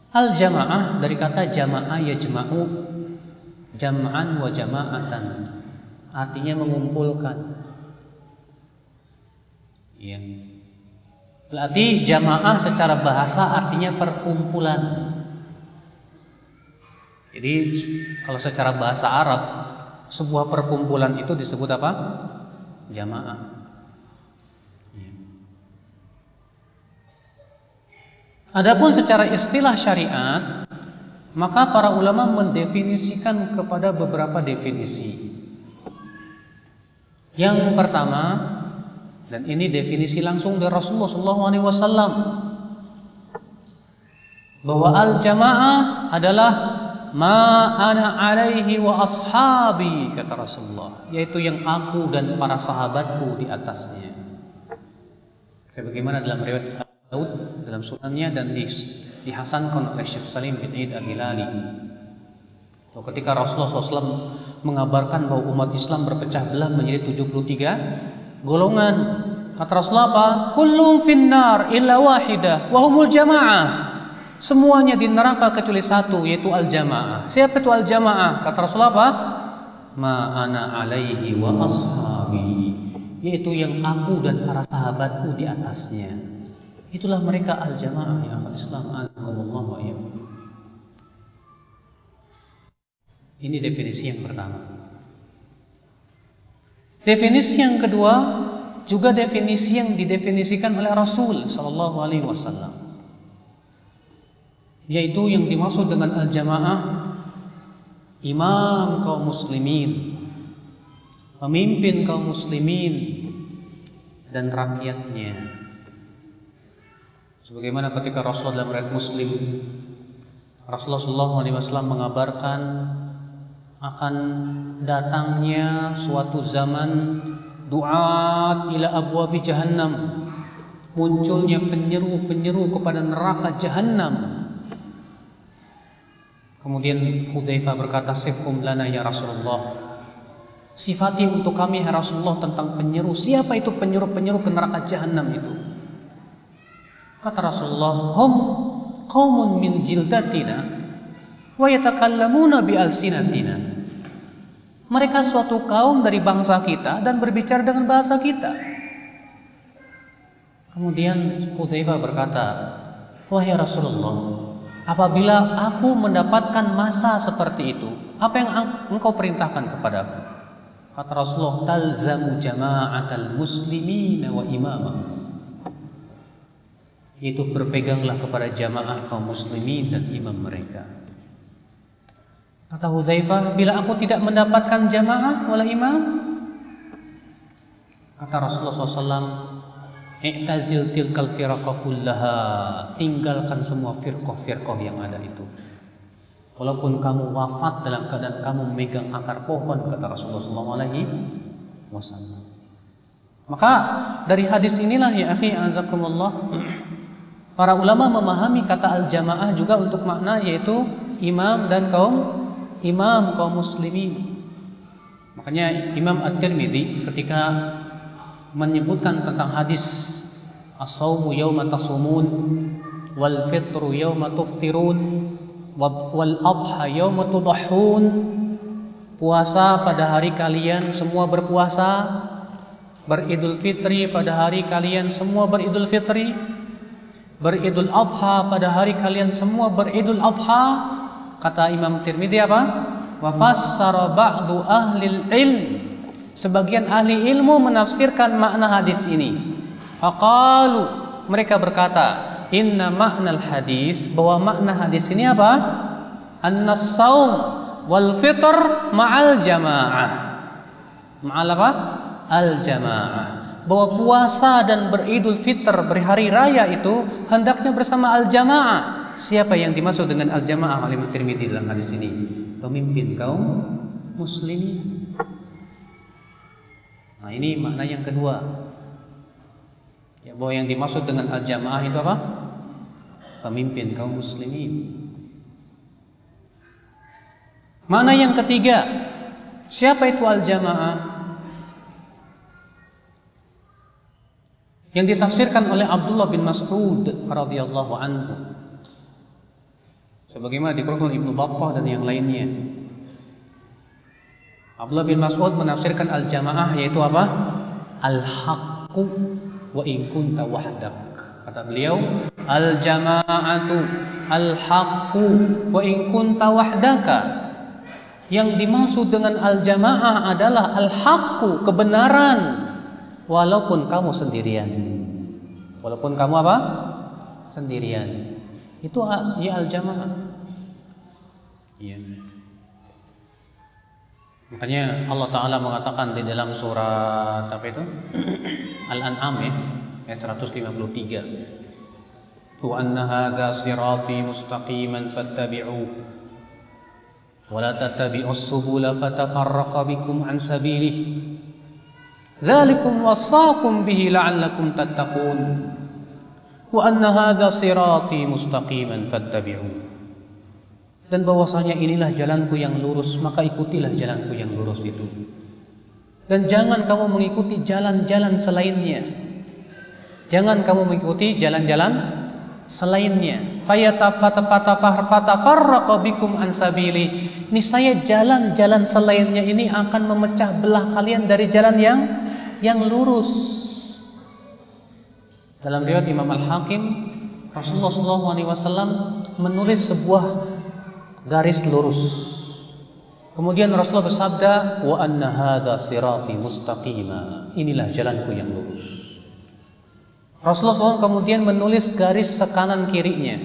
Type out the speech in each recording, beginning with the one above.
Al-jamaah dari kata jamaah yajma'u, jam'an wa jama'atan, artinya mengumpulkan. Ya. Berarti jamaah secara bahasa artinya perkumpulan. Jadi kalau secara bahasa Arab sebuah perkumpulan itu disebut apa? Jamaah. Adapun secara istilah syariat, maka para ulama mendefinisikan kepada beberapa definisi. Yang pertama, dan ini definisi langsung dari Rasulullah SAW, bahwa al-jamaah adalah ma ana alaihi wa ashabi, kata Rasulullah, yaitu yang aku dan para sahabatku di atasnya. Sebagaimana dalam riwayat Daud dalam sunannya dan dihasankan oleh Syekh Salim bin Eid Al-Hilali. Ketika Rasulullah SAW mengabarkan bahwa umat Islam berpecah belah menjadi 73 golongan, kata Rasulullah apa? Kullum finnar illa wahidah wa humul jamaah. Semuanya di neraka kecuali satu, yaitu al-jamaah. Siapa itu al-jamaah? Kata Rasulullah apa? Ma ana alaihi wa ashabi, yaitu yang aku dan para sahabatku di atasnya. Itulah mereka al-jamaah ya akhwat Islam azakumullah wa iyyakum. Ini definisi yang pertama. Definisi yang kedua juga definisi yang didefinisikan oleh Rasul sallallahu alaihi wasallam, yaitu yang dimaksud dengan al-jamaah imam kaum muslimin, pemimpin kaum muslimin dan rakyatnya. Sebagaimana ketika Rasulullah dalam riwayat Muslim, Rasulullah SAW mengabarkan akan datangnya suatu zaman du'at ila abwabi jahannam, munculnya penyeru-penyeru kepada neraka jahannam. Kemudian Hudzaifah berkata, sifhum lana ya Rasulullah, sifati untuk kami ya Rasulullah tentang penyeru. Siapa itu penyeru-penyeru ke neraka jahannam itu? Kata Rasulullah, hum qaumun min jildatina wa yatakallamuna bi alsinatina. Mereka suatu kaum dari bangsa kita dan berbicara dengan bahasa kita. Kemudian Hudzaifah berkata, wahai Rasulullah, apabila aku mendapatkan masa seperti itu, apa yang engkau perintahkan kepadaku? Kata Rasulullah, talzamu jama'atal muslimina wa imamahum, yaitu berpeganglah kepada jamaah kaum muslimin dan imam mereka. Kata Hudzaifah, bila aku tidak mendapatkan jamaah wala imam, kata Rasulullah SAW, i'tazil tilkal firaqah kullaha, tinggalkan semua firqah-firqah yang ada itu. Walaupun kamu wafat dalam keadaan kamu memegang akar pohon, kata Rasulullah SAW. Maka dari hadis inilah ya akhi azakumullah, para ulama memahami kata al-jamaah juga untuk makna yaitu imam dan kaum muslimin. Makanya Imam At-Tirmidzi ketika menyebutkan tentang hadis as-saumu yauma tasumun wal fitru yauma tuftirun wal adha yauma tudahhun, puasa pada hari kalian semua berpuasa, beridul fitri pada hari kalian semua beridul fitri, beridul adha pada hari kalian semua beridul adha. Kata Imam Tirmidzi apa? Wa fassara ba'du ahlil ilm, sebagian ahli ilmu menafsirkan makna hadis ini. Faqalu, mereka berkata, inna ma'nal hadis, bahwa makna hadis ini apa? Annas saum wal fitr ma'al jamaah. Ma'al apa? Al jamaah. Bahwa puasa dan beridul fitr, berhari raya itu hendaknya bersama al jamaah. Siapa yang dimaksud dengan al jamaah oleh Imam Tirmidzi dalam hadis ini? Pemimpin kaum muslimin. Nah, ini makna yang kedua. Ya, bahwa yang dimaksud dengan al jamaah itu apa? Pemimpin kaum muslimin. Makna yang ketiga, siapa itu al jamaah? Yang ditafsirkan oleh Abdullah bin Mas'ud radhiyallahu anhu. sebagaimana dikeluarkan Ibnu Battah dan yang lainnya. Abdullah bin Mas'ud menafsirkan al-jamaah yaitu apa? Al-haqqu wa in kunta wahdak. Kata beliau, al-jama'atu al-haqqu wa in kunta wahdaka. Yang dimaksud dengan al-jamaah adalah al-haqqu, kebenaran, walaupun kamu sendirian. Walaupun kamu apa? Sendirian. Itu ya al-jamaah. Iya. Makanya Allah Ta'ala mengatakan di dalam surat apa itu? Al-An'am ya, ayat 153. Wa anna hadza sirati mustaqiman fattabi'uhu wa la tattabi'us subula fatafarraqa bikum an sabilihi. Dzalikum wassaakum bihi la'allakum tattaqun. Wa anna hadza sirati mustaqiman fattabi'uhu. Dan bahwasanya inilah jalanku yang lurus, maka ikutilah jalanku yang lurus itu. Dan jangan kamu mengikuti jalan-jalan selainnya. Jangan kamu mengikuti jalan-jalan selainnya. Fatafarraqa bikum an sabili. Niscaya jalan-jalan selainnya ini akan memecah belah kalian dari jalan yang lurus. Dalam riwayat Imam Al-Hakim, Rasulullah SAW menulis sebuah garis lurus. Kemudian Rasulullah bersabda, wa anna hadza sirati mustaqima. Inilah jalanku yang lurus. Rasulullah SAW kemudian menulis garis sekanan kirinya.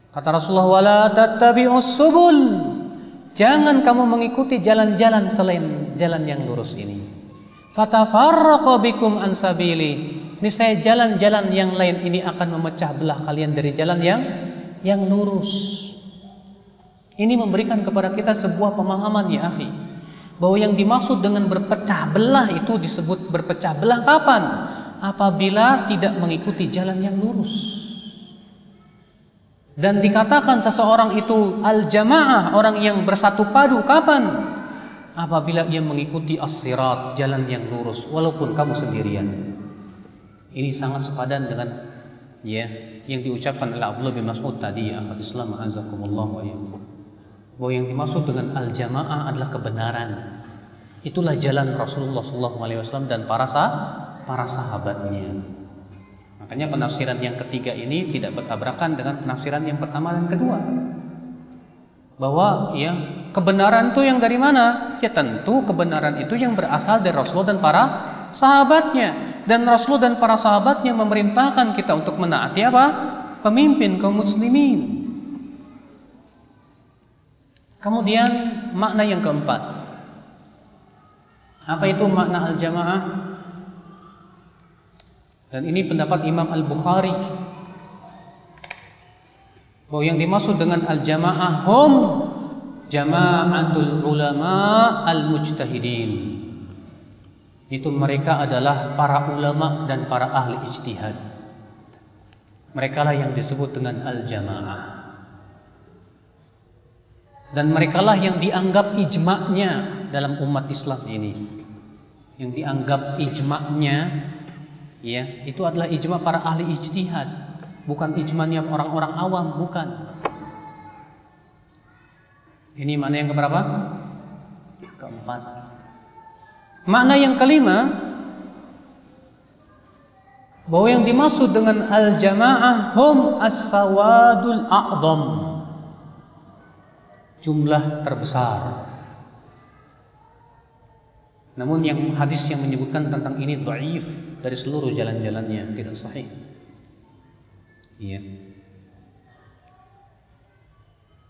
Kata Rasulullah, wala tattabi'us subul. Jangan kamu mengikuti jalan-jalan selain jalan yang lurus ini. Fatafarraqa bikum an sabili. Niscaya jalan-jalan yang lain ini akan memecah belah kalian dari jalan yang lurus. Ini memberikan kepada kita sebuah pemahaman ya akhi, bahwa yang dimaksud dengan berpecah belah itu disebut berpecah belah kapan? Apabila tidak mengikuti jalan yang lurus. Dan dikatakan seseorang itu al-jamaah, orang yang bersatu padu kapan? Apabila ia mengikuti as-sirat, jalan yang lurus, walaupun kamu sendirian. Ini sangat sepadan dengan ya yang diucapkan oleh Abdullah bin Mas'ud tadi ya, Islam azakumullah wa iyyakum. Bahwa yang dimaksud dengan al-jamaah adalah kebenaran. Itulah jalan Rasulullah SAW dan para sahabatnya. Makanya penafsiran yang ketiga ini tidak bertabrakan dengan penafsiran yang pertama dan kedua. Bahwa ya kebenaran itu yang dari mana? Ya tentu kebenaran itu yang berasal dari Rasulullah dan para sahabatnya. Dan Rasulullah dan para sahabatnya memerintahkan kita untuk menaati apa? Pemimpin kaum muslimin. Kemudian makna yang keempat. Apa itu makna al-jamaah? Dan ini pendapat Imam Al-Bukhari, bahwa yang dimaksud dengan al-jamaah hum jama'atul ulama al-mujtahidin. Itu mereka adalah para ulama dan para ahli ijtihad. Mereka lah yang disebut dengan al-jamaah. Dan merekalah yang dianggap ijma'nya dalam umat Islam ini. Yang dianggap ijma'nya ya, itu adalah ijma' para ahli ijtihad, bukan ijma'nya orang-orang awam, bukan. Ini makna yang keberapa? Keempat. Makna yang kelima, bahwa yang dimaksud dengan al-jamaah hum as-sawadul a'zam, jumlah terbesar. Namun yang hadis yang menyebutkan tentang ini dhaif dari seluruh jalan-jalannya, tidak sahih. Iya.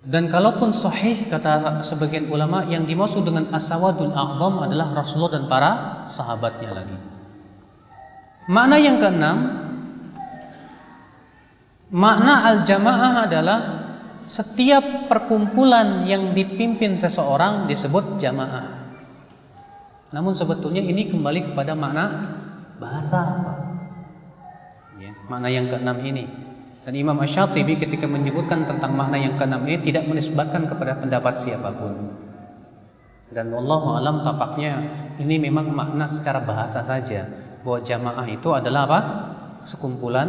Dan kalaupun sahih, kata sebagian ulama, yang dimaksud dengan as-sawadul a'zam adalah Rasulullah dan para sahabatnya lagi. Makna yang keenam, makna al-jamaah adalah setiap perkumpulan yang dipimpin seseorang disebut jamaah. Namun sebetulnya ini kembali kepada makna bahasa. Ya, makna yang keenam ini. Dan Imam Asy-Syatibi ketika menyebutkan tentang makna yang keenam ini tidak menisbatkan kepada pendapat siapapun. Dan wallahu alam tampaknya ini memang makna secara bahasa saja, bahwa jamaah itu adalah apa? Sekumpulan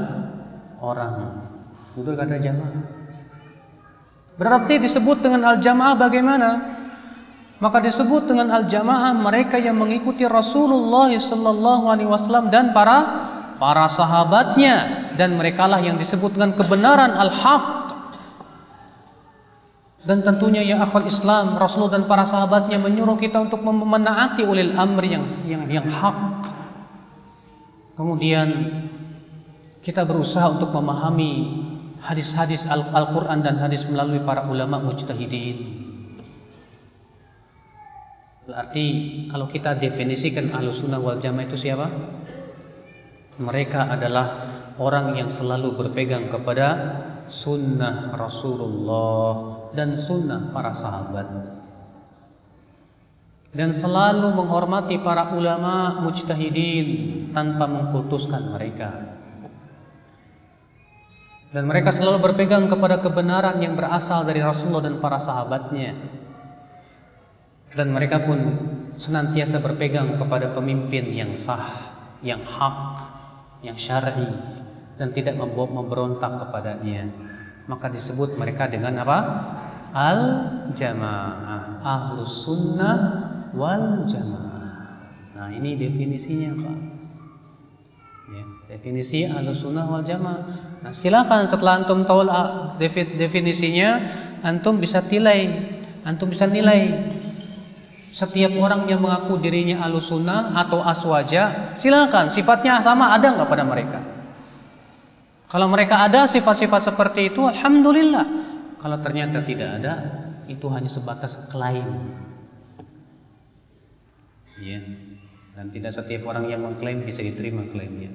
orang. Betul kata jamaah. Berarti disebut dengan al-jamaah bagaimana? Maka disebut dengan al-jamaah mereka yang mengikuti Rasulullah sallallahu alaihi wasallam dan para sahabatnya, dan merekalah yang disebut dengan kebenaran al-haq. Dan tentunya ya akhwal Islam, Rasulullah dan para sahabatnya menyuruh kita untuk menaati ulil amri yang hak. Kemudian kita berusaha untuk memahami hadis-hadis Al-Quran dan hadis melalui para ulama mujtahidin. Berarti kalau kita definisikan Ahlussunnah wal Jamaah itu siapa? Mereka adalah orang yang selalu berpegang kepada sunnah Rasulullah dan sunnah para sahabat, dan selalu menghormati para ulama mujtahidin tanpa mengkultuskan mereka. Dan mereka selalu berpegang kepada kebenaran yang berasal dari Rasulullah dan para sahabatnya. Dan mereka pun senantiasa berpegang kepada pemimpin yang sah, yang hak, yang syar'i, dan tidak memberontak kepadanya. Maka disebut mereka dengan apa? Al-jamaah, ahlus sunnah wal jamaah. Nah, ini definisinya, Pak. Ya, definisi ahlus sunnah wal jamaah. Nah, silakan setelah antum tahu definisinya, antum bisa nilai setiap orang yang mengaku dirinya ahlus sunnah atau aswaja, silakan sifatnya sama ada nggak pada mereka. Kalau mereka ada sifat-sifat seperti itu, alhamdulillah. Kalau ternyata tidak ada, itu hanya sebatas klaim. Ya. Dan tidak setiap orang yang mengklaim bisa diterima klaimnya.